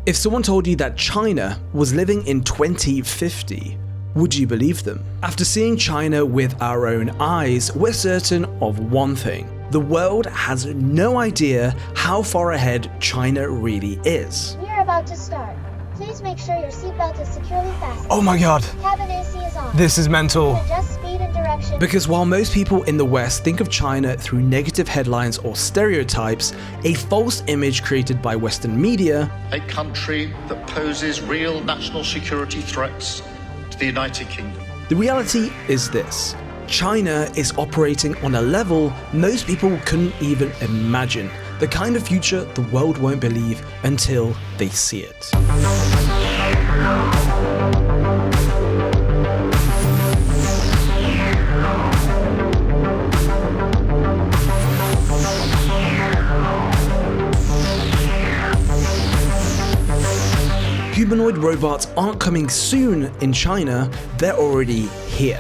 If someone told you that China was living in 2050, would you believe them? After seeing China with our own eyes, we're certain of one thing. The world has no idea how far ahead China really is. We are about to start. Please make sure your seatbelt is securely fastened. Oh my god. Cabin AC is on. This is mental. Adjust speed and direction. Because while most people in the West think of China through negative headlines or stereotypes, a false image created by Western media, a country that poses real national security threats to the United Kingdom. The reality is this. China is operating on a level most people couldn't even imagine. The kind of future the world won't believe until they see it. Humanoid robots aren't coming soon in China, they're already here.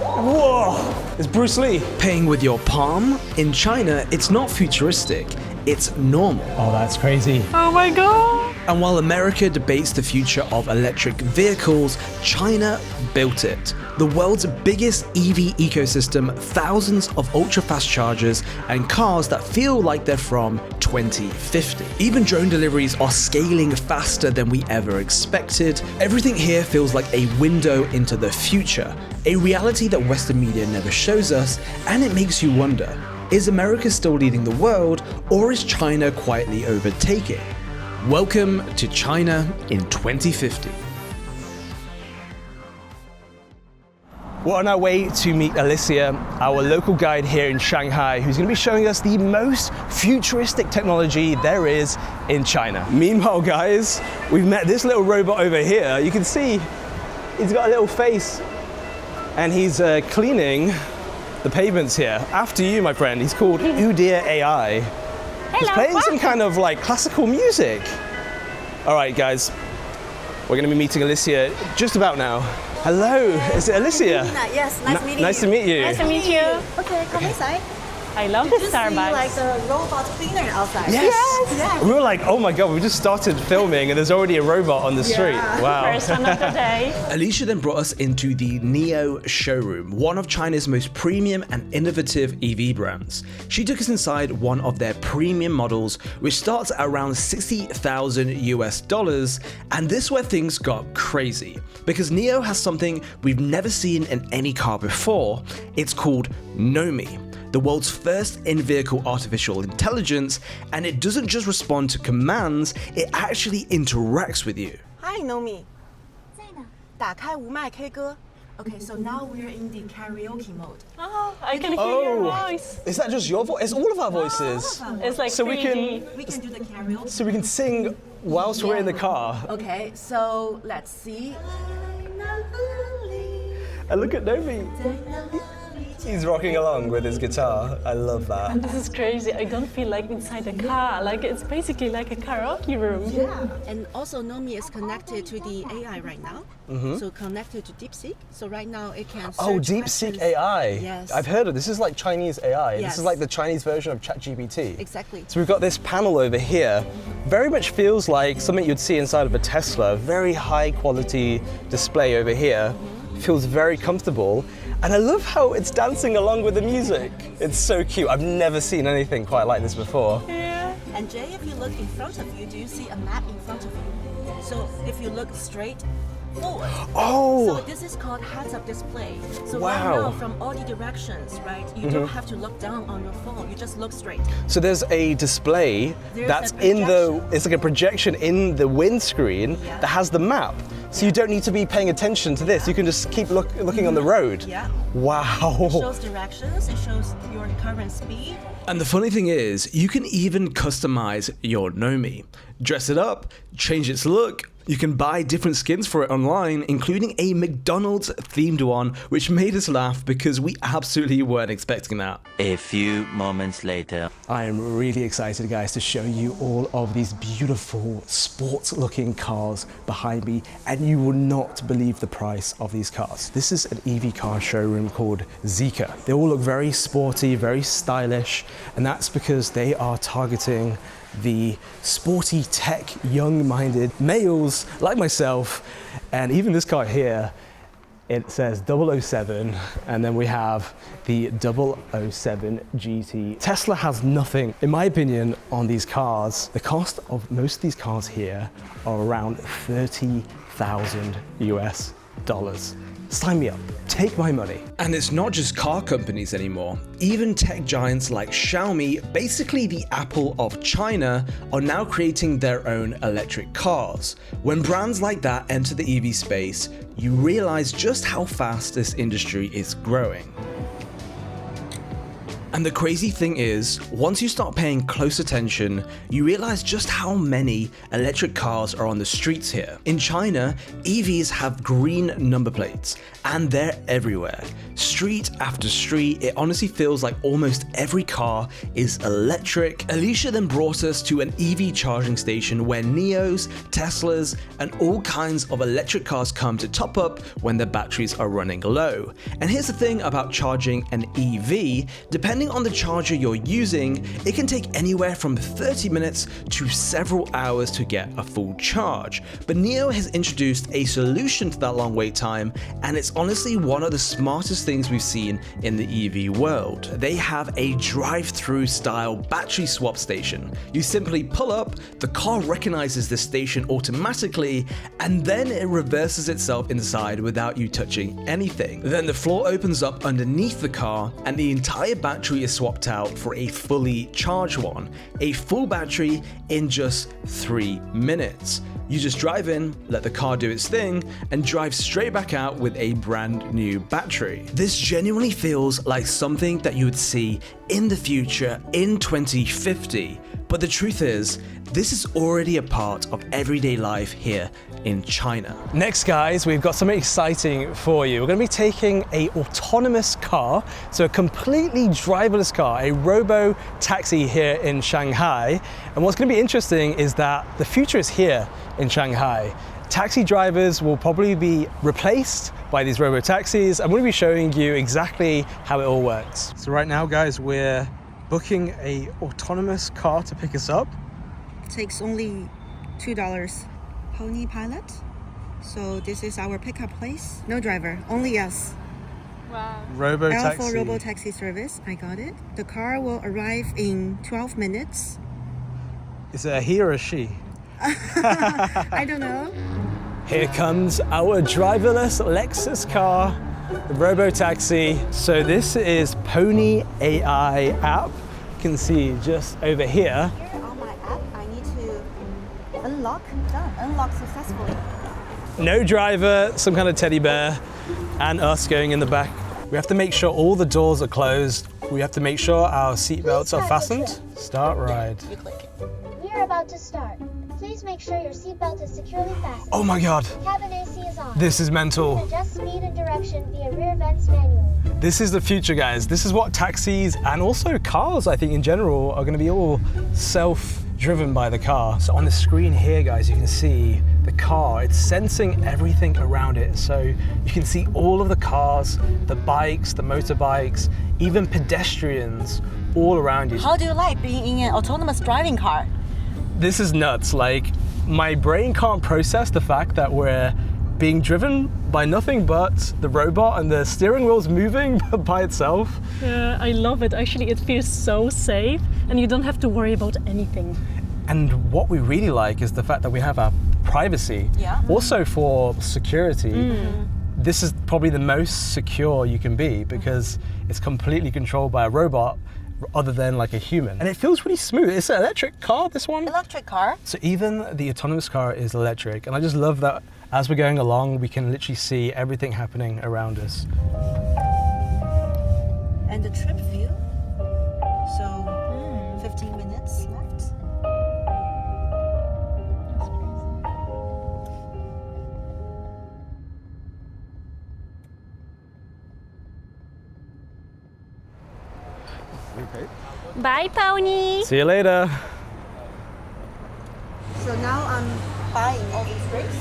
Whoa! It's Bruce Lee. Paying with your palm? In China, it's not futuristic, it's normal. Oh, that's crazy. Oh my god! And while America debates the future of electric vehicles, China built it. The world's biggest EV ecosystem, thousands of ultra-fast chargers, and cars that feel like they're from 2050. Even drone deliveries are scaling faster than we ever expected. Everything here feels like a window into the future, a reality that Western media never shows us, and it makes you wonder, is America still leading the world, or is China quietly overtaking? Welcome to China in 2050. We're on our way to meet Alicia, our local guide here in Shanghai, who's going to be showing us the most futuristic technology there is in China. Meanwhile, guys, we've met this little robot over here. You can see he's got a little face and he's cleaning the pavements here. After you, my friend. He's called Udear AI. He's playing some kind of like classical music. All right, guys, we're going to be meeting Alicia just about now. Hello, is it Alicia? Yes, nice meeting you. Nice to meet you. Nice to meet you. Okay, come inside. I love the Did you Starbucks. see like the robot cleaner outside? Yes. We were like, oh my god, we just started filming and there's already a robot on the street. Wow. First one of the day. Alicia then brought us into the Neo showroom, one of China's most premium and innovative EV brands. She took us inside one of their premium models, which starts at around $60,000 US, and this is where things got crazy. Because Neo has something we've never seen in any car before. It's called Nomi, the world's first in-vehicle artificial intelligence, and it doesn't just respond to commands, it actually interacts with you. Hi, Nomi. 打开无麦 K 歌. Okay, so now we're in the karaoke mode. Oh, I can hear your voice. Is that just your voice? It's all of our voices. It's like So we 3D. We can do the karaoke. So we can sing whilst we're in the car. Okay, so let's see. And look at Nomi. He's rocking along with his guitar. I love that. This is crazy. I don't feel like inside a car. Like it's basically like a karaoke room. Yeah, and also Nomi is connected to the AI right now. So connected to DeepSeek. So right now it can search Oh, DeepSeek questions. AI. Yes. I've heard of this. This is like Chinese AI. This Yes. is like the Chinese version of ChatGPT. Exactly. So we've got this panel over here. Very much feels like something you'd see inside of a Tesla. Very high quality display over here. Feels very comfortable. And I love how it's dancing along with the music. It's so cute. I've never seen anything quite like this before. Yeah. And Jay, if you look in front of you, do you see a map in front of you? So if you look straight forward. Oh! So this is called heads-up display. So Wow. right now, from all the directions, right, you don't have to look down on your phone. You just look straight. So there's a display There's that's a in the, projection. it's like a projection in the windscreen Yeah. that has the map. So you don't need to be paying attention to this. You can just keep looking on the road. Yeah. Wow. It shows directions. It shows your current speed. And the funny thing is, you can even customize your Nomi. Dress it up, change its look. You can buy different skins for it online, including a McDonald's themed one, which made us laugh because we absolutely weren't expecting that. A few moments later. I am really excited, guys, to show you all of these beautiful sports-looking cars behind me, and you will not believe the price of these cars. This is an EV car showroom called ZEEKR. They all look very sporty, very stylish, and that's because they are targeting the sporty tech, young-minded males like myself, and even this car here, it says 007, and then we have the 007 GT. Tesla has nothing, in my opinion, on these cars. The cost of most of these cars here are around $30,000 US. Sign me up, take my money. And it's not just car companies anymore. Even tech giants like Xiaomi, basically the Apple of China, are now creating their own electric cars. When brands like that enter the EV space, you realize just how fast this industry is growing. And the crazy thing is, once you start paying close attention, you realize just how many electric cars are on the streets here. In China, EVs have green number plates, and they're everywhere. Street after street, it honestly feels like almost every car is electric. Alicia then brought us to an EV charging station where Neos, Teslas, and all kinds of electric cars come to top up when their batteries are running low. And here's the thing about charging an EV, depending on the charger you're using, it can take anywhere from 30 minutes to several hours to get a full charge. But Neo has introduced a solution to that long wait time, and it's honestly one of the smartest things we've seen in the EV world. They have a drive-through style battery swap station. You simply pull up, the car recognizes the station automatically, and then it reverses itself inside without you touching anything. Then the floor opens up underneath the car, and the entire battery is swapped out for a fully charged one. A full battery in just 3 minutes. You just drive in, let the car do its thing, and drive straight back out with a brand new battery. This genuinely feels like something that you would see in the future in 2050. But the truth is, this is already a part of everyday life here in China. Next, guys, we've got something exciting for you. We're going to be taking an autonomous car, so a completely driverless car, a Robotaxi here in Shanghai. And what's going to be interesting is that the future is here in Shanghai. Taxi drivers will probably be replaced by these Robotaxis. I'm going to be showing you exactly how it all works. So right now, guys, we're booking an autonomous car to pick us up. It takes only $2. Pony Pilot. So this is our pickup place. No driver, only us. Wow. Robotaxi. L for Robotaxi service. I got it. The car will arrive in 12 minutes. Is it a he or a she? I don't know. Here comes our driverless Lexus car, the Robotaxi. So this is Pony AI app. You can see just over here. Here on my app, I need to unlock. Done. Unlock successfully. No driver, some kind of teddy bear, and us going in the back. We have to make sure all the doors are closed. We have to make sure our seatbelts are fastened. Start ride. You click. We are about to start. Please make sure your seatbelt is securely fastened. Oh my God. Cabin AC is on. This is mental. Adjust speed and direction via rear vents manually. This is the future, guys. This is what taxis and also cars, I think in general, are going to be all self-driven by the car. So on the screen here, guys, you can see the car. It's sensing everything around it. So you can see all of the cars, the bikes, the motorbikes, even pedestrians all around you. How do you like being in an autonomous driving car? This is nuts. Like, my brain can't process the fact that we're being driven by nothing but the robot and the steering wheel's moving by itself. Yeah, I love it. Actually, it feels so safe and you don't have to worry about anything. And what we really like is the fact that we have our privacy. Yeah. Also for security. This is probably the most secure you can be because it's completely controlled by a robot other than like a human. And it feels really smooth. It's an electric car, this one. Electric car? So even the autonomous car is electric. And I just love that as we're going along, we can literally see everything happening around us. And the trip view. So 15 minutes left. Bye, Pony. See you later. So now I'm buying all these drinks.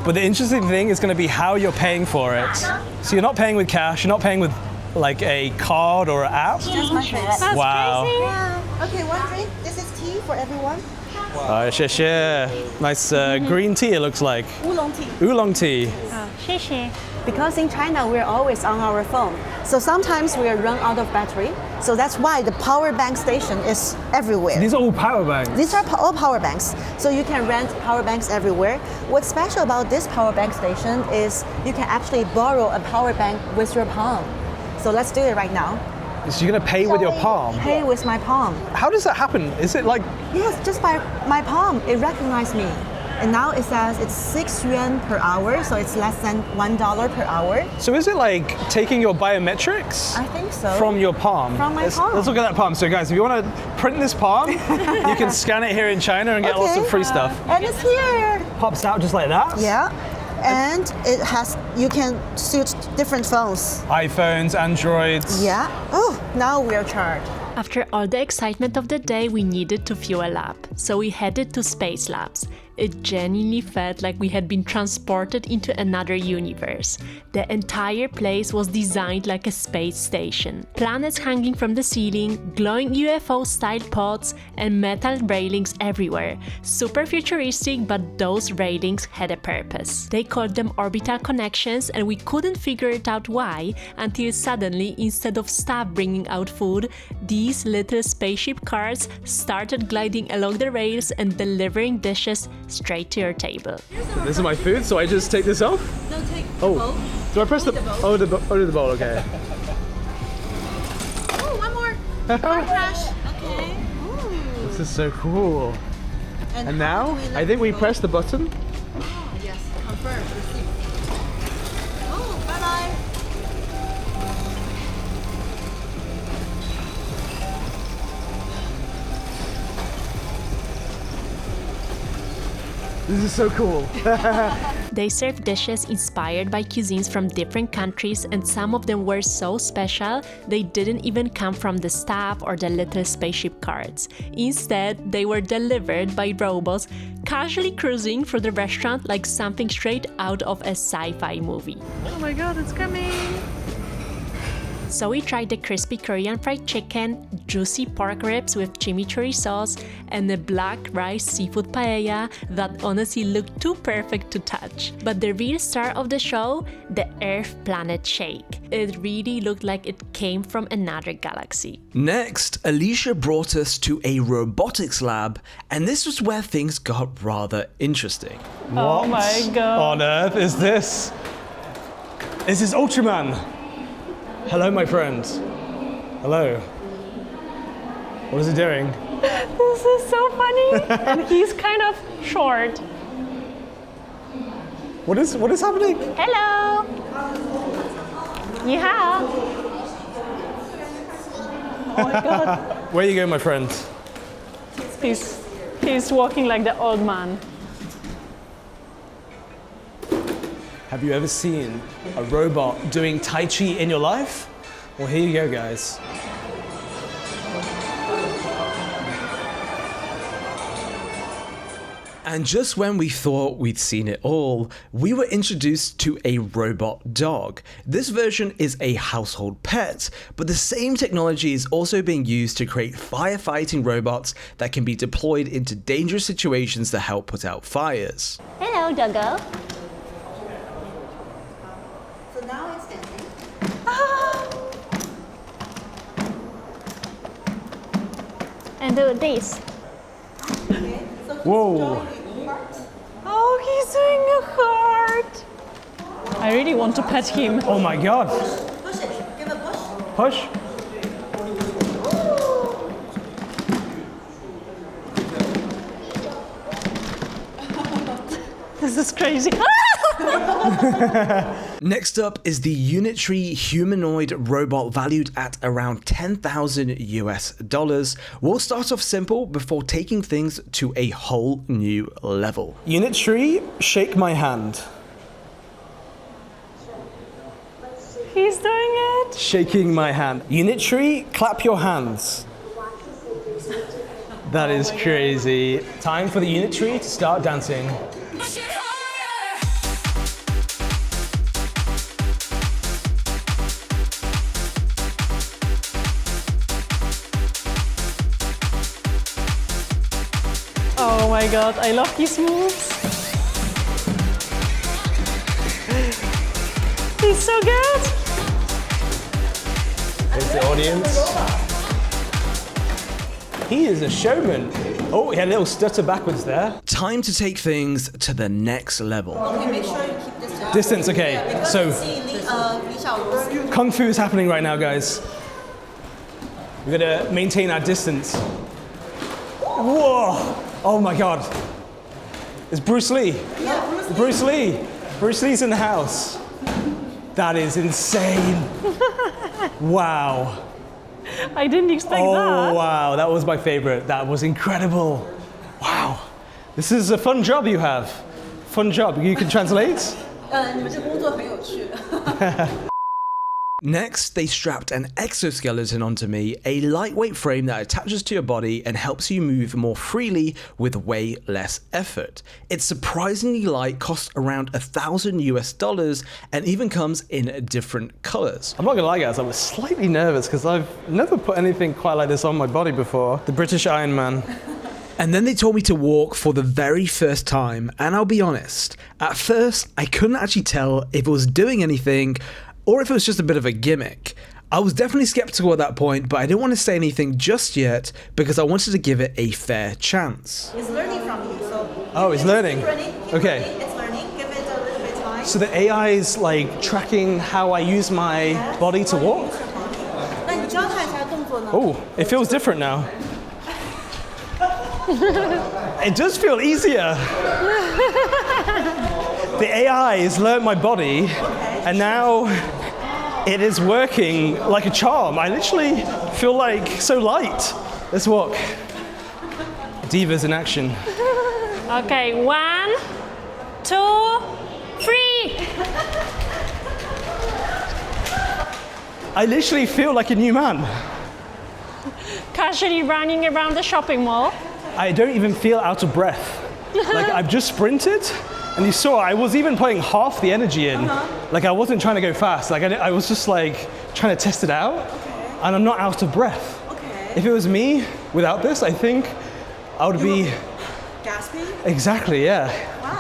But the interesting thing is going to be how you're paying for it. So you're not paying with cash, you're not paying with like a card or an app. Just my face. That's Wow. crazy. Yeah. Okay, one drink. for everyone. 谢谢. Nice green tea it looks like. Oolong tea. Oolong tea. 谢谢. Because in China, we're always on our phone. So sometimes we run out of battery. So that's why the power bank station is everywhere. These are all power banks. These are all power banks. So you can rent power banks everywhere. What's special about this power bank station is you can actually borrow a power bank with your palm. So let's do it right now. So you're gonna pay with your palm? Pay with my palm. How does that happen? Is it like... Yes, just by my palm, it recognized me. And now it says it's 6 yuan per hour, so it's less than $1 per hour. So is it like taking your biometrics? I think so. From your palm? From my palm. Let's look at that palm. So guys, if you want to print this palm, you can scan it here in China and get lots of free stuff. And it's here. Pops out just like that? Yeah. And it has, you can suit different phones. iPhones, Androids. Yeah. Oh, now we're charged. After all the excitement of the day, we needed to fuel up, so we headed to Space Labs. It genuinely felt like we had been transported into another universe. The entire place was designed like a space station. Planets hanging from the ceiling, glowing UFO-style pods, and metal railings everywhere. Super futuristic, but those railings had a purpose. They called them orbital connections, and we couldn't figure it out why, until suddenly, instead of staff bringing out food, these little spaceship cars started gliding along the rails and delivering dishes straight to your table. This is my food, so I just take this off? No, take the bowl. Do I press the bowl? The bowl, okay. Oh, one more. Car crash. Okay. Ooh. This is so cool. And now, I think we press the button. Oh, yes, confirm, receive. Oh, bye-bye. This is so cool. They served dishes inspired by cuisines from different countries, and some of them were so special they didn't even come from the staff or the little spaceship carts. Instead, they were delivered by robots casually cruising through the restaurant like something straight out of a sci-fi movie. Oh my god, it's coming! So we tried the crispy Korean fried chicken, juicy pork ribs with chimichurri sauce, and the black rice seafood paella that honestly looked too perfect to touch. But the real star of the show, the Earth Planet Shake. It really looked like it came from another galaxy. Next, Alicia brought us to a robotics lab, and this was where things got rather interesting. Oh my god. What on earth is this? This is Ultraman. Hello, my friend. Hello. What is he doing? This is so funny. And he's kind of short. What is happening? Hello. Yeah. Oh my god. Where you going, my friend? He's walking like the old man. Have you ever seen a robot doing Tai Chi in your life? Well, here you go, guys. And just when we thought we'd seen it all, we were introduced to a robot dog. This version is a household pet, but the same technology is also being used to create firefighting robots that can be deployed into dangerous situations to help put out fires. Hello, doggo. So now it's dancing. And do this. Okay. So he's Whoa. drawing a heart. Oh, he's doing a heart. I really want to pet him. Oh my god. Push it. Give a push. Push. This is crazy. Next up is the unitary humanoid robot valued at around $10,000 US. We'll start off simple before taking things to a whole new level. Unitary, shake my hand. He's doing it. Shaking my hand. Unitary, clap your hands. That is crazy. Time for the unitary to start dancing. my god, I love these moves. He's so good. There's the audience. He is a showman. Oh, he had a little stutter backwards there. Time to take things to the next level. Okay, make sure you keep distance. Distance, okay. Yeah, So, Kung Kung Fu is happening right now, guys. We're gonna maintain our distance. Whoa! Oh my god. It's Bruce Lee. Yeah, Bruce Lee. Bruce Lee's in the house. That is insane. Wow. I didn't expect that. Oh wow, that was my favorite. That was incredible. Wow. This is a fun job you have. Fun job. You can translate? 你们这工作很有趣。 Next, they strapped an exoskeleton onto me, a lightweight frame that attaches to your body and helps you move more freely with way less effort. It's surprisingly light, costs around $1,000 and even comes in different colors. I'm not gonna lie, guys, I was slightly nervous because I've never put anything quite like this on my body before. The British Iron Man. And then they told me to walk for the very first time, and I'll be honest, at first I couldn't actually tell if it was doing anything or if it was just a bit of a gimmick. I was definitely skeptical at that point, but I didn't want to say anything just yet because I wanted to give it a fair chance. It's learning from you, so. Oh, it's learning. Okay. It's learning. Give it a little bit of time. So the AI is like tracking how I use my body to walk? 那你教他一下动作呢？ Oh, it feels different now. It does feel easier. The AI has learned my body, and now it is working like a charm. I literally feel like so light. Let's walk. Divas in action. Okay, 1, 2, 3. I literally feel like a new man. Casually running around the shopping mall. I don't even feel out of breath. Like I've just sprinted, and you saw I was even putting half the energy in. Like I wasn't trying to go fast. Like I was just like trying to test it out, and I'm not out of breath. If it was me without this, I think I would be gasping. Exactly, yeah.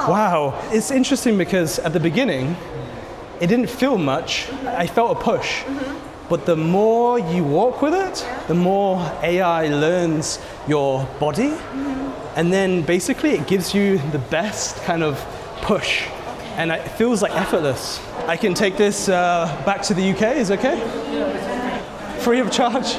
Wow. It's interesting because at the beginning, it didn't feel much. I felt a push. But the more you walk with it, the more AI learns your body. And then basically it gives you the best kind of push. And it feels like effortless. I can take this back to the UK, is it okay? Free of charge.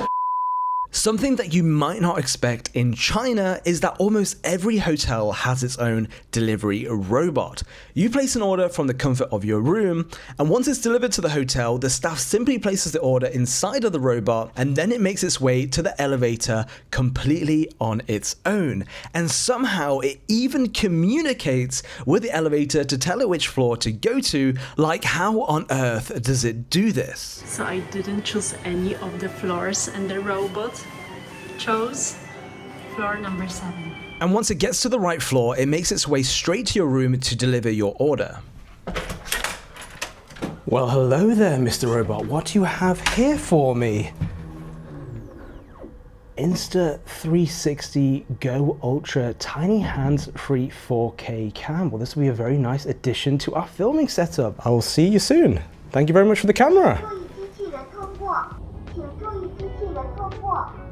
Something that you might not expect in China is that almost every hotel has its own delivery robot. You place an order from the comfort of your room, and once it's delivered to the hotel, the staff simply places the order inside of the robot, and then it makes its way to the elevator completely on its own. And somehow it even communicates with the elevator to tell it which floor to go to. Like, how on earth does it do this? So I didn't choose any of the floors, and the robot chose floor number 7. And once it gets to the right floor, it makes its way straight to your room to deliver your order. Well, hello there, Mr. Robot. What do you have here for me? Insta360 Go Ultra Tiny Hands-Free 4K Cam. Well, this will be a very nice addition to our filming setup. I will see you soon. Thank you very much for the camera.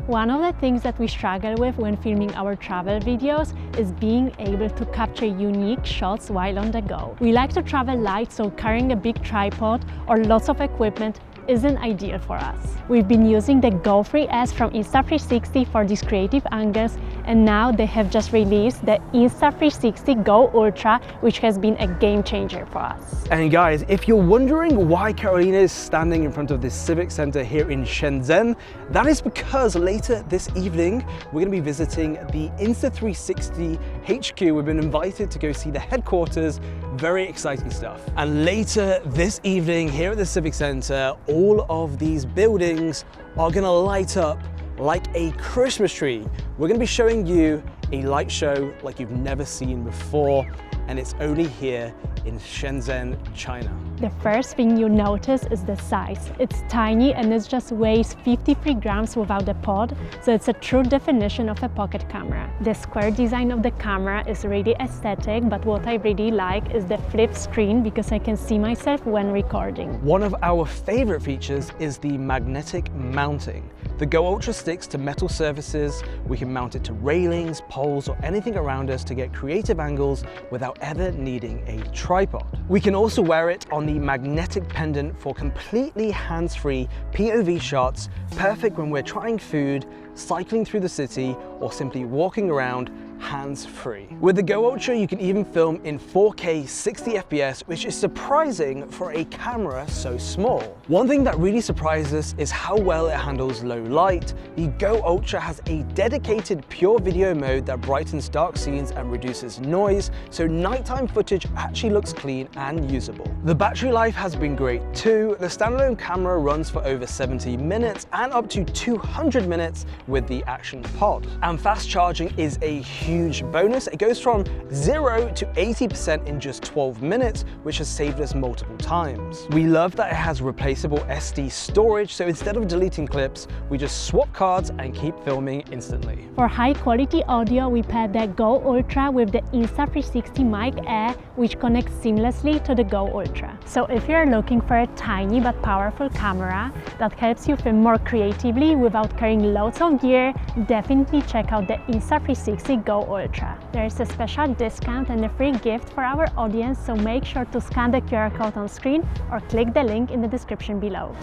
One of the things that we struggle with when filming our travel videos is being able to capture unique shots while on the go. We like to travel light, so carrying a big tripod or lots of equipment isn't ideal for us. We've been using the GoPro S from Insta360 for these creative angles, and now they have just released the Insta360 Go Ultra, which has been a game changer for us. And guys, if you're wondering why Karolina is standing in front of this civic center here in Shenzhen, that is because later this evening, we're gonna be visiting the Insta360 HQ. We've been invited to go see the headquarters. Very exciting stuff. And later this evening here at the civic center, all of these buildings are gonna light up like a Christmas tree. We're gonna be showing you a light show like you've never seen before. and it's only here in Shenzhen, China. The first thing you notice is the size. It's tiny and it just weighs 53 grams without the pod, so it's a true definition of a pocket camera. The square design of the camera is really aesthetic, but what I really like is the flip screen because I can see myself when recording. One of our favorite features is the magnetic mounting. The Go Ultra sticks to metal surfaces. We can mount it to railings, poles, or anything around us to get creative angles without ever needing a tripod. We can also wear it on the magnetic pendant for completely hands-free POV shots, perfect when we're trying food, cycling through the city, or simply walking around hands-free. With the Go Ultra, you can even film in 4K 60 FPS, which is surprising for a camera so small. One thing that really surprised us is how well it handles low light. The Go Ultra has a dedicated pure video mode that brightens dark scenes and reduces noise, so nighttime footage actually looks clean and usable. The battery life has been great too. The standalone camera runs for over 70 minutes and up to 200 minutes with the Action Pod. And fast charging is a huge bonus. It goes from 0 to 80% in just 12 minutes, which has saved us multiple times. We love that it has replaceable SD storage, so instead of deleting clips, we just swap cards and keep filming instantly. For high quality audio, we paired the Go Ultra with the Insta360 Mic Air, which connects seamlessly to the Go Ultra. So if you're looking for a tiny but powerful camera that helps you film more creatively without carrying loads of gear, definitely check out the Insta360 Go Ultra. There's a special discount and a free gift for our audience, so make sure to scan the QR code on screen or click the link in the description below.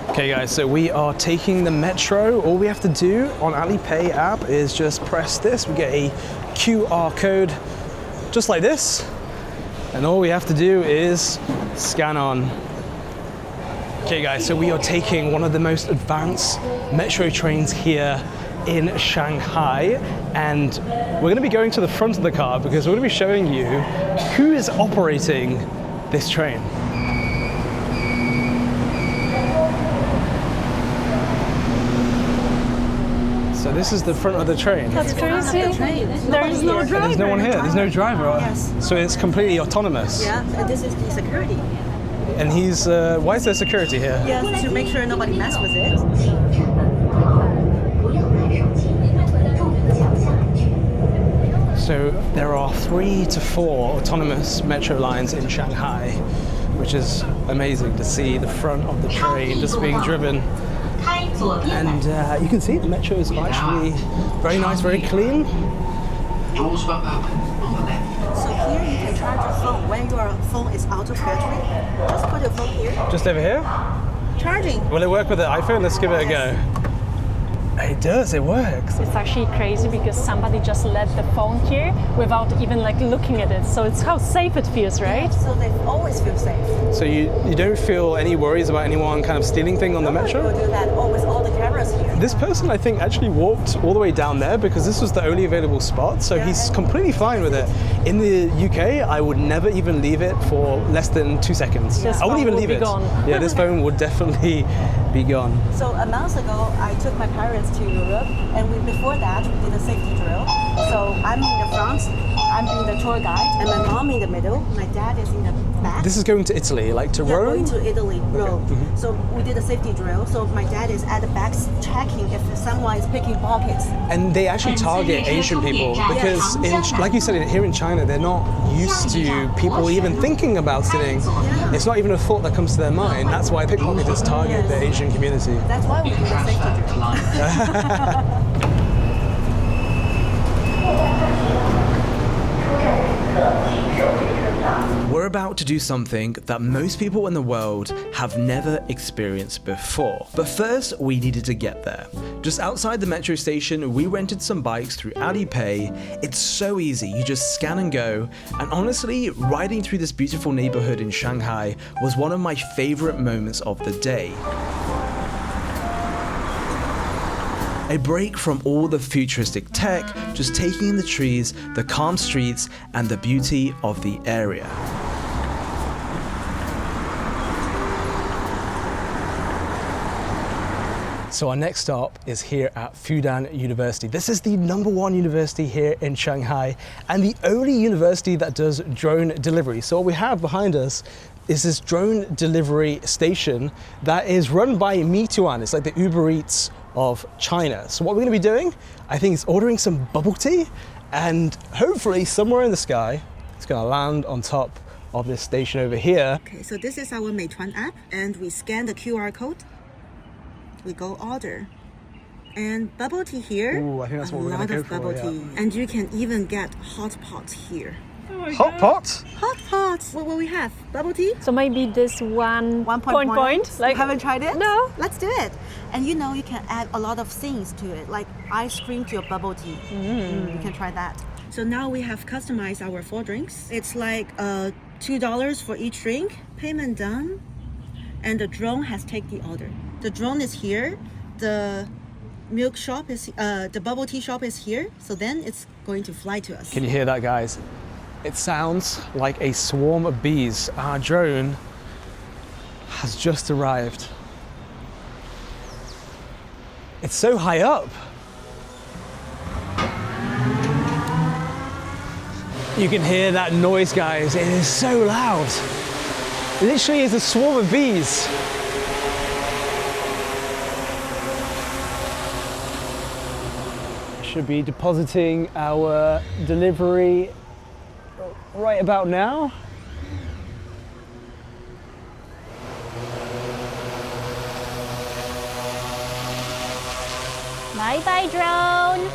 Okay guys, so we are taking the metro. All we have to do on Alipay app is just press this. We get a QR code just like this, and all we have to do is scan on. Okay guys, so we are taking one of the most advanced metro trains here in Shanghai, and we're going to be going to the front of the car because we're going to be showing you who is operating this train. So this is the front of the train. That's crazy. There is no driver. There's no one here. There's no driver. Yes. So it's completely autonomous. Yeah, and this is the security. And he's, why is there security here? Yes, to make sure nobody messes with it. So there are 3 to 4 autonomous metro lines in Shanghai, which is amazing to see the front of the train just being driven. And you can see the metro is actually very nice, very clean. So here you can charge your phone. When your phone is out of battery, just put your phone here. Just over here? Charging. Will it work with the iPhone? Let's give it a go. It does, it works. It's actually crazy because somebody just left the phone here without even like looking at it. So it's how safe it feels, right? So they always feel safe. So you don't feel any worries about anyone kind of stealing things on the metro? We'll do that with all the cameras here. This person, I think, actually walked all the way down there because this was the only available spot, so he's completely fine with it. In the UK, I would never even leave it for less than 2 seconds. This I wouldn't even phone leave would it. be gone. Yeah, this phone would definitely be gone. So a month ago, I took my parents to Europe, and before that, we did a safety drill. So I'm in the front, I'm being the tour guide, and my mom in the middle. My dad is in the back. This is going to Italy, like to Rome? Going to Italy, Rome. Okay. Mm-hmm. So we did a safety drill. So my dad is at the back checking if someone is picking pockets. And they actually target Asian people because, like you said, here in China, they're not used to people even thinking about stealing. It's not even a thought that comes to their mind. That's why pickpocketers target the Asian community. That's why we do the safety drill. We're about to do something that most people in the world have never experienced before. But first, we needed to get there. Just outside the metro station, we rented some bikes through Alipay. It's so easy, you just scan and go. And honestly, riding through this beautiful neighborhood in Shanghai was one of my favorite moments of the day. A break from all the futuristic tech, just taking in the trees, the calm streets, and the beauty of the area. So our next stop is here at Fudan University. This is the #1 university here in Shanghai and the only university that does drone delivery. So what we have behind us is this drone delivery station that is run by Meituan. It's like the Uber Eats of China. So what we're going to be doing, I think, is ordering some bubble tea, and hopefully somewhere in the sky, it's going to land on top of this station over here. Okay, so this is our Meituan app, and we scan the QR code. We go order. And bubble tea here, Ooh, I think that's what we're gonna go for, bubble yeah. tea. And you can even get hot pot here. Hot pot? Hot pot! What will we have? Bubble tea? So maybe this one Point. like You haven't tried it? No. Let's do it. And you know you can add a lot of things to it, like ice cream to your bubble tea. You can try that. So now we have customized our 4 drinks. It's like $2 for each drink. Payment done. And the drone has taken the order. The drone is here. The milk shop is, the bubble tea shop is here. So then it's going to fly to us. Can you hear that, guys? It sounds like a swarm of bees. Our drone has just arrived. It's so high up. You can hear that noise, guys. It is so loud. Literally, it's a swarm of bees. Should be depositing our delivery right about now. Bye bye, drone!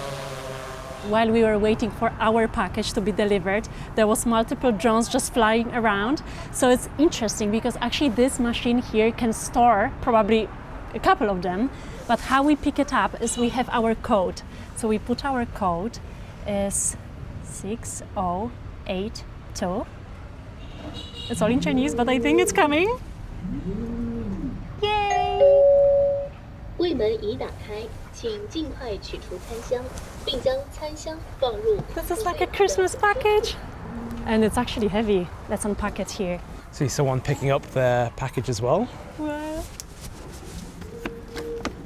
While we were waiting for our package to be delivered, there was multiple drones just flying around. So it's interesting because actually this machine here can store probably a couple of them, but how we pick it up is we have our code. So we put our code is 6082. It's all in Chinese, but I think it's coming. Yay! 柜门已打开，请尽快取出餐箱，并将餐箱放入。 This is like a Christmas package. And it's actually heavy. Let's unpack it here. See someone picking up their package as well. Wow.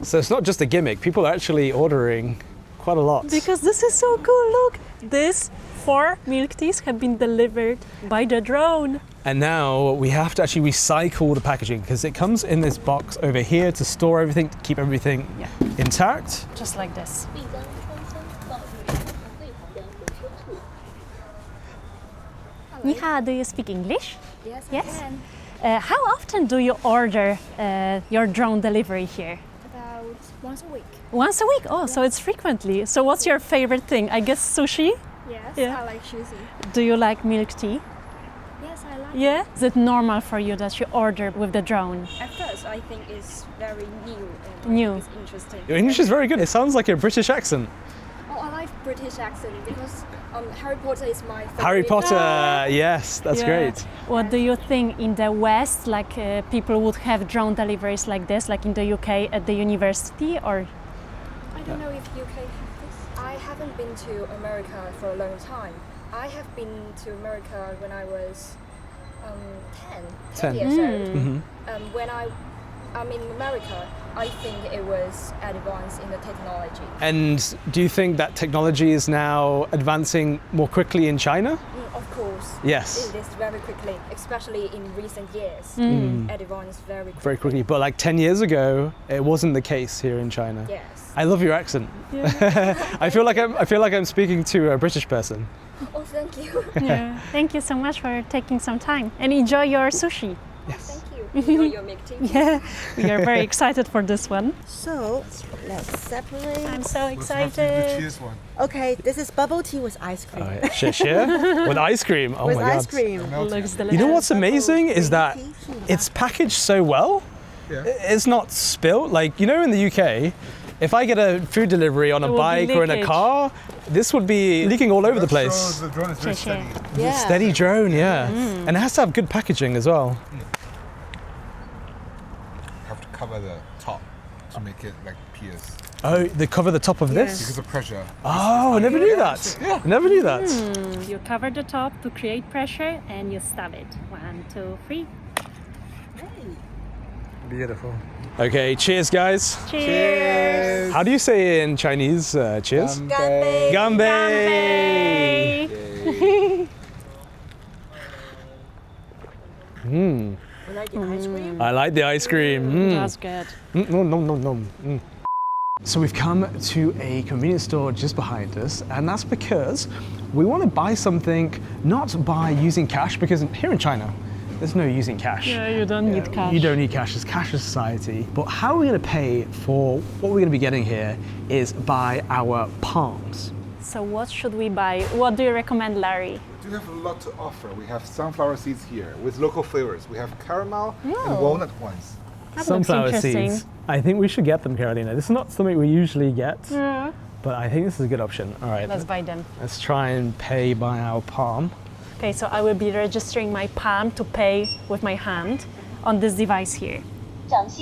So it's not just a gimmick. People are actually ordering quite a lot. Because this is so cool. Look, these 4 milk teas have been delivered by the drone. And now we have to actually recycle the packaging because it comes in this box over here to store everything, to keep everything intact. Just like this. 并将餐箱放入储藏柜旁的回收处。 Ni hao, do you speak English? Yes, Yes? I can. How often do you order your drone delivery here? About once a week. Once a week? Oh, so it's frequently. So what's your favorite thing? I guess sushi? Yes, Yeah. I like sushi. Do you like milk tea? Yes, I like Yeah? it. Is it normal for you that you order with the drone? At first, I think it's very new and New. it's interesting. Your English is very good. It sounds like a British accent. Oh, I like British accent because Harry Potter is my favorite. Harry Potter, yes, that's Yeah. great. What do you think in the West, like people would have drone deliveries like this, like in the UK at the university, or? I don't know if UK have this. I haven't been to America for a long time. I have been to America when I was 10 years old. When I'm in America, I think it was advanced in the technology. And do you think that technology is now advancing more quickly in China? Of course. Yes. It is very quickly, especially in recent years. Advanced very quickly. Very quickly. But like 10 years ago, it wasn't the case here in China. Yes. I love your accent. I feel like I'm speaking to a British person. Oh, thank you. Yeah. Thank you so much for taking some time and enjoy your sushi. Yes. Thank you. Enjoy your milk tea. Yeah, we are very excited for this one. So let's separate. I'm so excited. Okay, this is bubble tea with ice cream. Share with ice cream. Oh with my god. ice cream. Looks delicious. You know what's amazing is that it's packaged so well. It's not spilt. Like, you know, in the UK, if I get a food delivery on a will be bike or in a leakage. car, this would be leaking all over the place. The drone is very steady. Yeah. Steady drone, yeah. And it has to have good packaging as well. Have to cover the top to make it like pierce Oh, they cover the top of this? because of pressure. Oh, I never knew that. Never knew that. You cover the top to create pressure and you stab it. 1, 2, 3. Beautiful. Okay, cheers, guys. Cheers. How do you say in Chinese? Cheers. Ganbei. Ganbei. You like the ice cream? I like the ice cream. That's good. No. So we've come to a convenience store just behind us, and that's because we want to buy something not by using cash, because here in China, there's no using cash. Yeah, you don't need cash. You don't need cash, it's cashless society. But how we're going to pay for what we're going to be getting here is by our palms. So what should we buy? What do you recommend, Larry? We have a lot to offer. We have sunflower seeds here with local flavors. We have caramel and walnut ones. That Sunflower looks interesting. seeds. I think we should get them, Karolina. This is not something we usually get, Yeah. but I think this is a good option. All right, Let's buy them. let's try and pay by our palm. Okay, so I will be registering my palm to pay with my hand on this device here. Okay,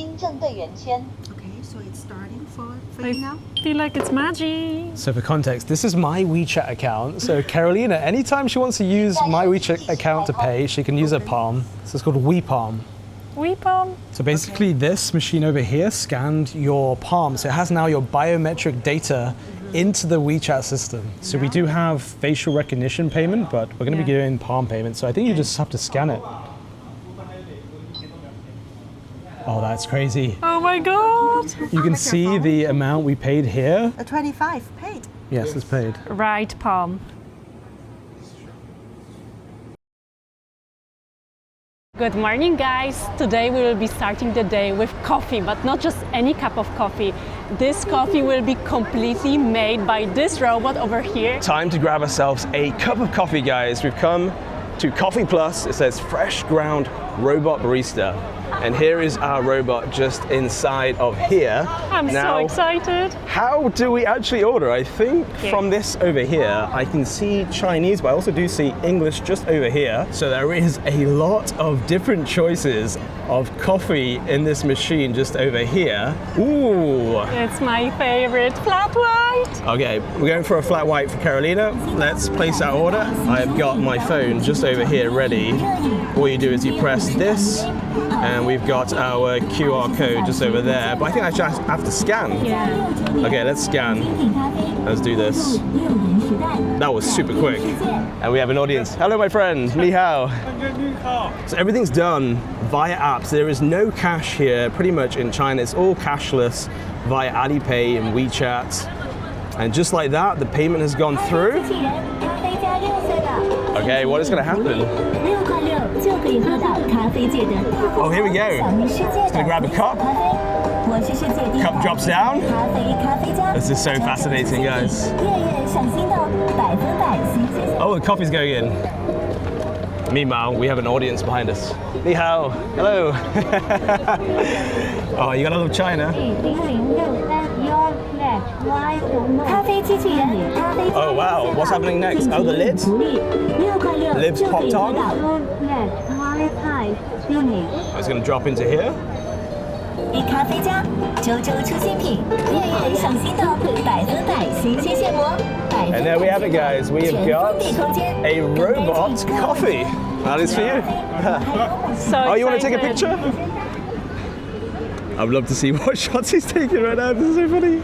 so it's starting for you now? I feel like it's magic. So for context, this is my WeChat account. So Karolina, anytime she wants to use my WeChat account to pay, she can use her palm. So it's called WePalm. We palm. So basically this machine over here scanned your palm. So it has now your biometric data into the WeChat system. So we do have facial recognition payment, but we're going to be doing palm payment. So I think you just have to scan it. Oh, that's crazy. Oh my God. You can see the amount we paid here. 25 paid. Yes, it's paid. Right palm. Good morning, guys. Today we will be starting the day with coffee, but not just any cup of coffee. This coffee will be completely made by this robot over here. Time to grab ourselves a cup of coffee, guys. We've come to Coffee Plus. It says fresh ground robot barista. And here is our robot just inside of here. I'm so excited. How do we actually order? I think from this over here, I can see Chinese, but I also do see English just over here. So there is a lot of different choices of coffee in this machine just over here. Ooh. It's my favorite, flat white. Okay, we're going for a flat white for Karolina. Let's place our order. I've got my phone just over here ready. All you do is you press this, and we've got our QR code just over there. But I think I just have to scan. Yeah. Okay, let's scan. Let's do this. That was super quick. And we have an audience. Hello, my friend. Ni hao. So everything's done via apps. There is no cash here pretty much in China. It's all cashless via Alipay and WeChat. And just like that, the payment has gone through. Okay, what is going to happen? Oh, here we go. Just going to grab a cup. Cup drops down. This is so fascinating, guys. Oh, the coffee's going in. Meanwhile, we have an audience behind us. Ni hao. Hello. Oh, you gotta love China. Oh wow, what's happening next? Oh, the lids? Lids popped on? Oh, it's gonna drop into here. And there we have it, guys. We have got a robot coffee. That is for you. So you want to take a picture? I would love to see what shots he's taking right now. This is so funny.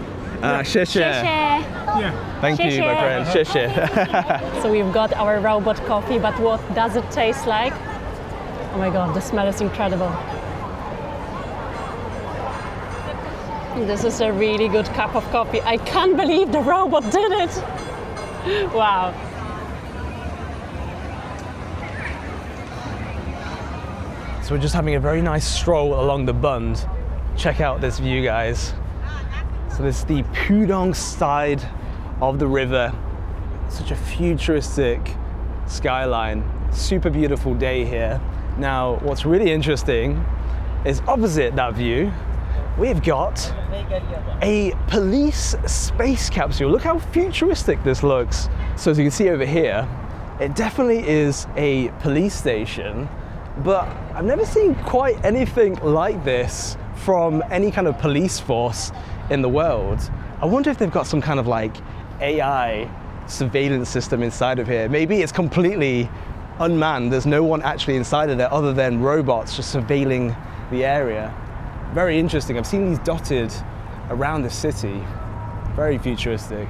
Thank you, my friend. 谢谢. So we've got our robot coffee, but what does it taste like? Oh my God, the smell is incredible. This is a really good cup of coffee. I can't believe the robot did it. Wow. So we're just having a very nice stroll along the Bund. Check out this view, guys. So this is the Pudong side of the river. Such a futuristic skyline. Super beautiful day here. Now, what's really interesting is opposite that view, we've got a police space capsule. Look how futuristic this looks. So as you can see over here, it definitely is a police station, but I've never seen quite anything like this from any kind of police force in the world. I wonder if they've got some kind of like AI surveillance system inside of here. Maybe it's completely unmanned. There's no one actually inside of there other than robots just surveilling the area. Very interesting. I've seen these dotted around the city. Very futuristic.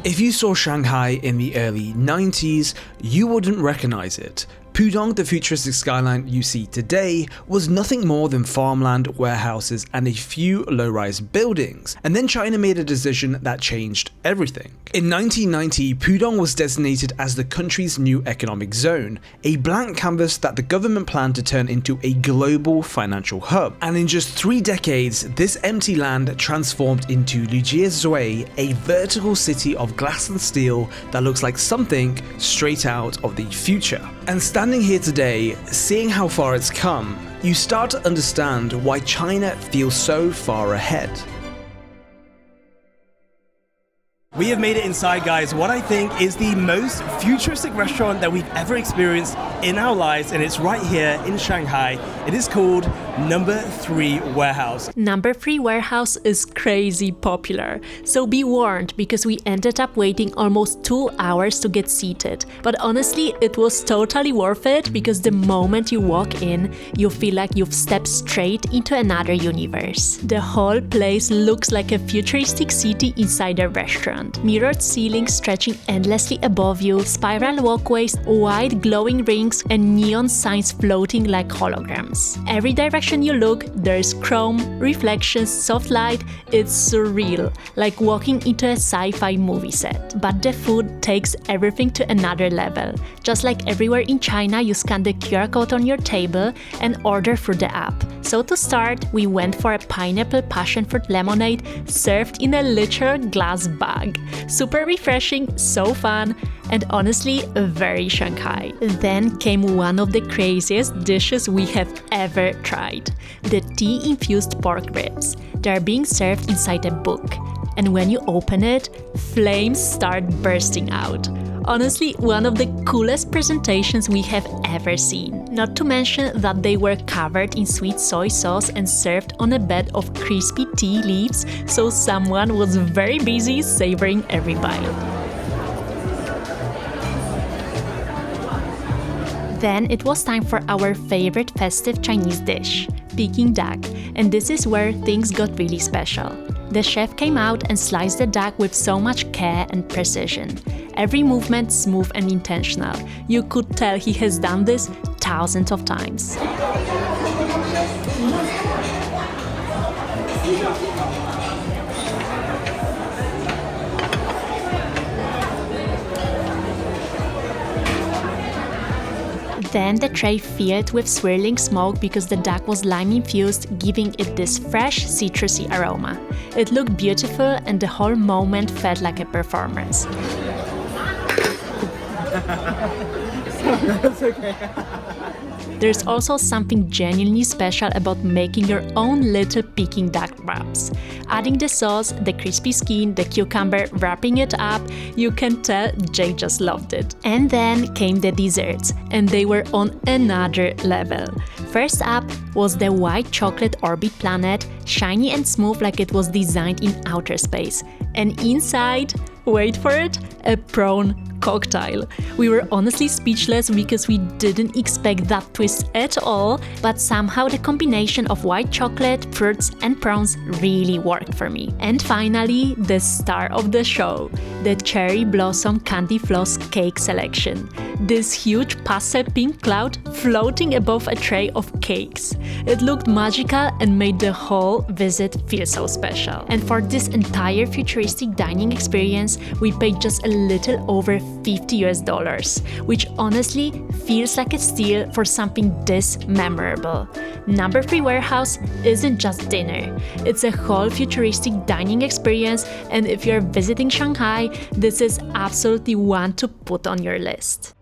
If you saw Shanghai in the early 90s, you wouldn't recognize it. Pudong, the futuristic skyline you see today, was nothing more than farmland, warehouses, and a few low-rise buildings. And then China made a decision that changed everything. In 1990, Pudong was designated as the country's new economic zone, a blank canvas that the government planned to turn into a global financial hub. And in just 3 decades, this empty land transformed into Lijiazui, a vertical city of glass and steel that looks like something straight out of the future. And standing here today, seeing how far it's come, you start to understand why China feels so far ahead. We have made it inside, guys, what I think is the most futuristic restaurant that we've ever experienced in our lives, and it's right here in Shanghai. It is called Number 3 Warehouse. Number 3 Warehouse is crazy popular, so be warned because we ended up waiting almost 2 hours to get seated. But honestly, it was totally worth it because the moment you walk in, you feel like you've stepped straight into another universe. The whole place looks like a futuristic city inside a restaurant. Mirrored ceilings stretching endlessly above you, spiral walkways, wide glowing rings, and neon signs floating like holograms. Every direction you look, there's chrome, reflections, soft light. It's surreal, like walking into a sci-fi movie set. But the food takes everything to another level. Just like everywhere in China, you scan the QR code on your table and order through the app. So to start, we went for a pineapple passion fruit lemonade served in a literal glass bag. Super refreshing, so fun, and honestly very Shanghai. Then came one of the craziest dishes we have ever tried. The tea-infused pork ribs. They are being served inside a book. And when you open it, flames start bursting out. Honestly, one of the coolest presentations we have ever seen. Not to mention that they were covered in sweet soy sauce and served on a bed of crispy tea leaves, so someone was very busy savoring every bite. Then it was time for our favorite festive Chinese dish, Peking duck, and this is where things got really special. The chef came out and sliced the duck with so much care and precision. Every movement smooth and intentional. You could tell he has done this thousands of times. Then the tray filled with swirling smoke because the duck was lime-infused, giving it this fresh, citrusy aroma. It looked beautiful and the whole moment felt like a performance. That's okay. There's also something genuinely special about making your own little Peking duck wraps. Adding the sauce, the crispy skin, the cucumber, wrapping it up, you can tell Jay just loved it. And then came the desserts, and they were on another level. First up was the white chocolate orbit planet, shiny and smooth like it was designed in outer space. And inside, wait for it, a prawn cocktail. We were honestly speechless because we didn't expect that twist at all, but somehow the combination of white chocolate, fruits and prawns really worked for me. And finally, the star of the show, the cherry blossom candy floss cake selection. This huge pastel pink cloud floating above a tray of cakes. It looked magical and made the whole visit feel so special. And for this entire futuristic dining experience, we paid just a little over $50, which honestly feels like a steal for something this memorable. Number 3 Warehouse isn't just dinner, it's a whole futuristic dining experience, and if you're visiting Shanghai, this is absolutely one to put on your list.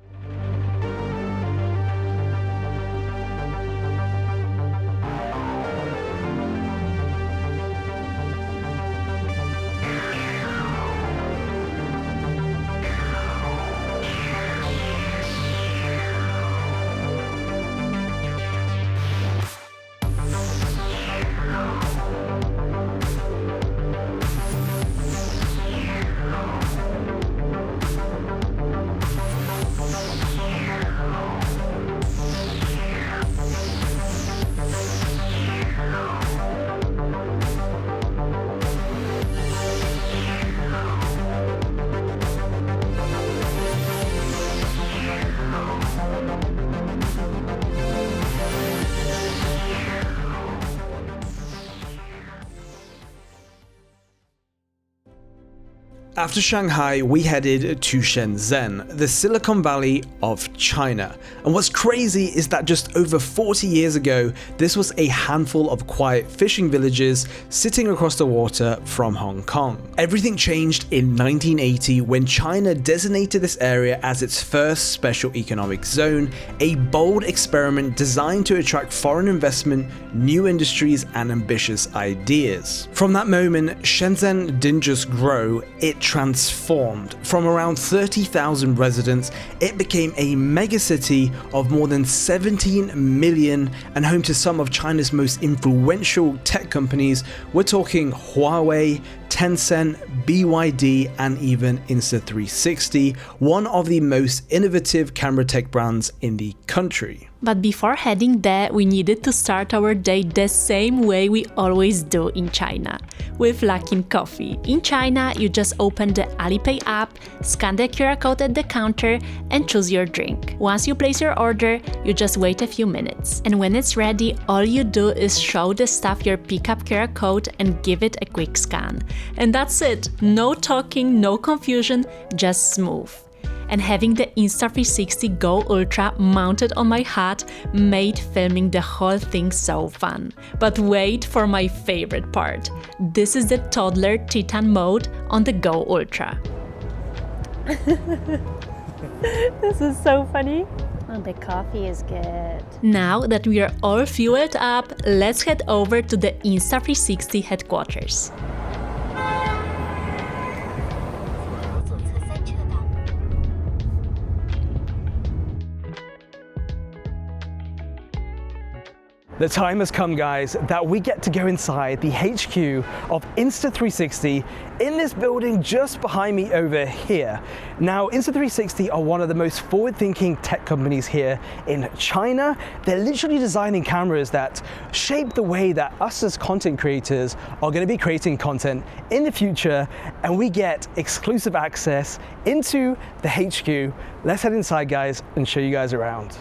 After Shanghai, we headed to Shenzhen, the Silicon Valley of China. And what's crazy is that just over 40 years ago, this was a handful of quiet fishing villages sitting across the water from Hong Kong. Everything changed in 1980 when China designated this area as its first special economic zone, a bold experiment designed to attract foreign investment, new industries, and ambitious ideas. From that moment, Shenzhen didn't just grow, it transformed. From around 30,000 residents, it became a megacity of more than 17 million and home to some of China's most influential tech companies. We're talking Huawei, Tencent, BYD, and even Insta360, one of the most innovative camera tech brands in the country. But before heading there, we needed to start our day the same way we always do in China, with Luckin Coffee. In China, you just open the Alipay app, scan the QR code at the counter, and choose your drink. Once you place your order, you just wait a few minutes. And when it's ready, all you do is show the staff your pickup QR code and give it a quick scan. And that's it. No talking, no confusion, just smooth. And having the Insta360 Go Ultra mounted on my hat made filming the whole thing so fun. But wait for my favorite part. This is the toddler Titan mode on the Go Ultra. This is so funny. Oh, the coffee is good. Now that we are all fueled up, let's head over to the Insta360 headquarters. The time has come, guys, that we get to go inside the HQ of Insta360 in this building just behind me over here. Now, Insta360 are one of the most forward-thinking tech companies here in China. They're literally designing cameras that shape the way that us as content creators are going to be creating content in the future, and we get exclusive access into the HQ. Let's head inside, guys, and show you guys around.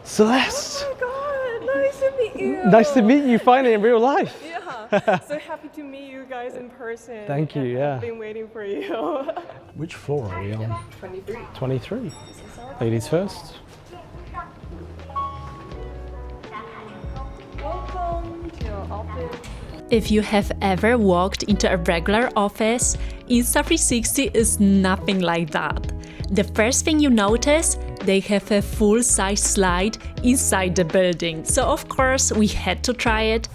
Celeste! Oh my god, nice to meet you! Nice to meet you finally in real life. Yeah, so happy to meet you guys in person. Thank you, yeah. I've been waiting for you. Which floor are we on? 23. 23. Ladies first. Welcome to your office. If you have ever walked into a regular office, Insta360 is nothing like that. The first thing you notice, they have a full-size slide inside the building. So of course we had to try it.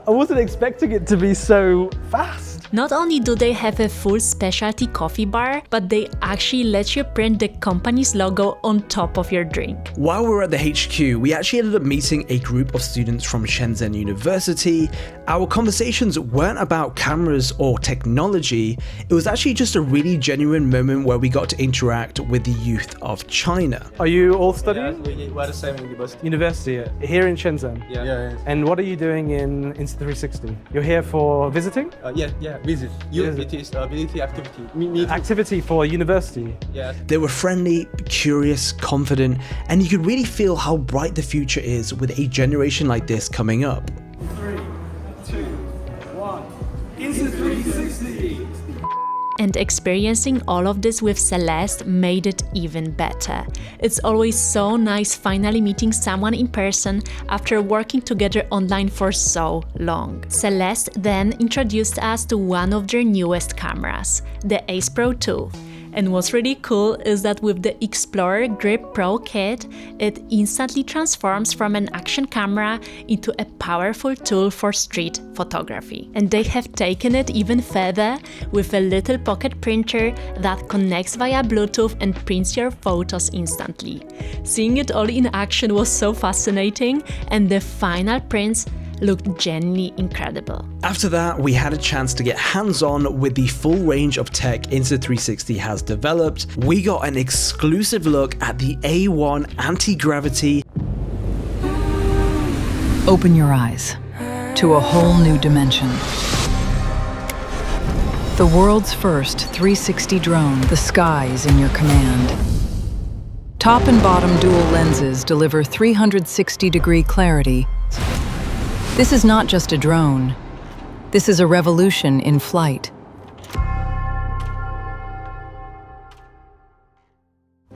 I wasn't expecting it to be so fast. Not only do they have a full specialty coffee bar, but they actually let you print the company's logo on top of your drink. While we were at the HQ, we actually ended up meeting a group of students from Shenzhen University. Our conversations weren't about cameras or technology, it was actually just a really genuine moment where we got to interact with the youth of China. Are you all studying? Yeah, we're the same university. University, here in Shenzhen? Yeah. And what are you doing in Insta360? You're here for visiting? Yeah, visit. It is ability activity. Me activity for university? Yes. They were friendly, curious, confident, and you could really feel how bright the future is with a generation like this coming up. 3, 2, 1. Insta360! And experiencing all of this with Celeste made it even better. It's always so nice finally meeting someone in person after working together online for so long. Celeste then introduced us to one of their newest cameras, the Ace Pro 2. And what's really cool is that with the Explorer Grip Pro kit, it instantly transforms from an action camera into a powerful tool for street photography. And they have taken it even further with a little pocket printer that connects via Bluetooth and prints your photos instantly. Seeing it all in action was so fascinating, and the final prints looked genuinely incredible. After that, we had a chance to get hands-on with the full range of tech Insta360 has developed. We got an exclusive look at the A1 anti-gravity. Open your eyes to a whole new dimension. The world's first 360 drone, the sky is in your command. Top and bottom dual lenses deliver 360-degree clarity. This is not just a drone. This is a revolution in flight.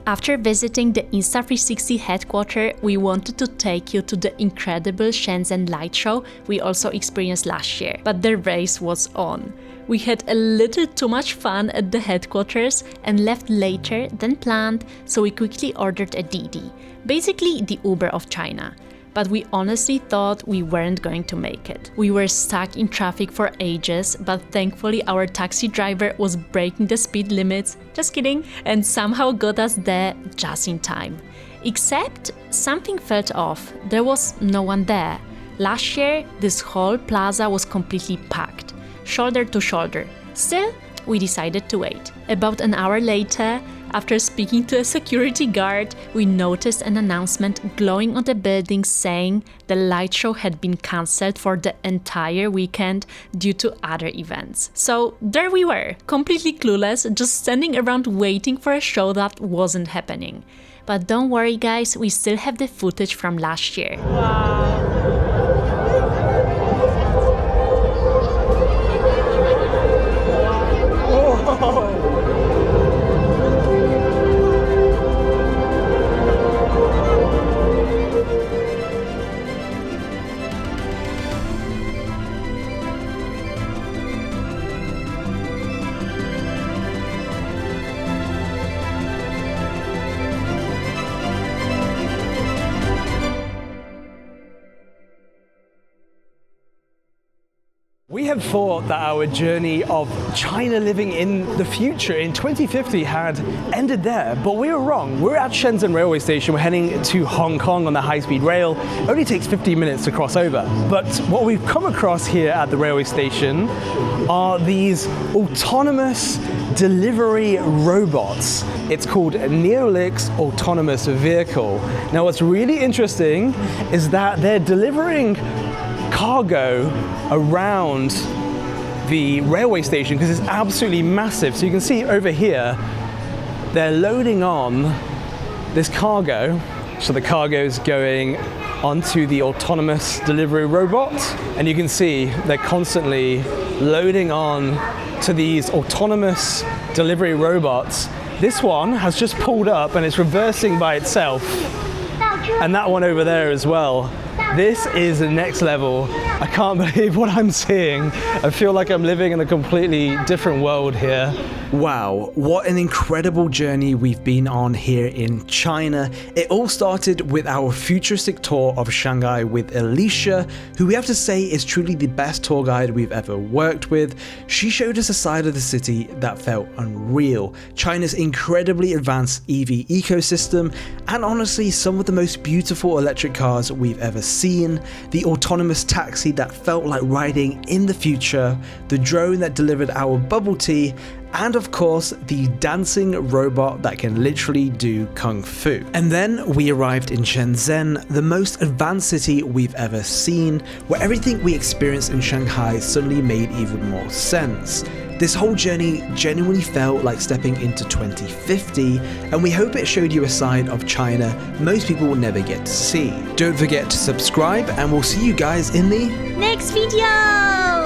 After visiting the Insta360 headquarters, we wanted to take you to the incredible Shenzhen light show we also experienced last year, but the race was on. We had a little too much fun at the headquarters and left later than planned, so we quickly ordered a Didi, basically the Uber of China. But we honestly thought we weren't going to make it. We were stuck in traffic for ages, but thankfully our taxi driver was breaking the speed limits, just kidding, and somehow got us there just in time. Except something felt off, there was no one there. Last year, this whole plaza was completely packed, shoulder to shoulder. Still, we decided to wait. About an hour later, after speaking to a security guard, we noticed an announcement glowing on the building saying the light show had been cancelled for the entire weekend due to other events. So there we were, completely clueless, just standing around waiting for a show that wasn't happening. But don't worry guys, we still have the footage from last year. We had thought that our journey of China living in the future in 2050 had ended there, but we were wrong. We're at Shenzhen railway station, we're heading to Hong Kong on the high-speed rail. It only takes 15 minutes to cross over. But what we've come across here at the railway station are these autonomous delivery robots. It's called Neolix Autonomous Vehicle. Now what's really interesting is that they're delivering cargo around the railway station because it's absolutely massive. So you can see over here, they're loading on this cargo. So the cargo is going onto the autonomous delivery robot. And you can see they're constantly loading on to these autonomous delivery robots. This one has just pulled up and it's reversing by itself. And that one over there as well. This is the next level. I can't believe what I'm seeing. I feel like I'm living in a completely different world here. Wow, what an incredible journey we've been on here in China. It all started with our futuristic tour of Shanghai with Alicia, who we have to say is truly the best tour guide we've ever worked with. She showed us a side of the city that felt unreal, China's incredibly advanced EV ecosystem, and honestly some of the most beautiful electric cars we've ever seen, the autonomous taxi that felt like riding in the future, the drone that delivered our bubble tea, and of course the dancing robot that can literally do kung fu. And then we arrived in Shenzhen, the most advanced city we've ever seen, where everything we experienced in Shanghai suddenly made even more sense. This whole journey genuinely felt like stepping into 2050, and we hope it showed you a side of China most people will never get to see. Don't forget to subscribe, and we'll see you guys in the next video!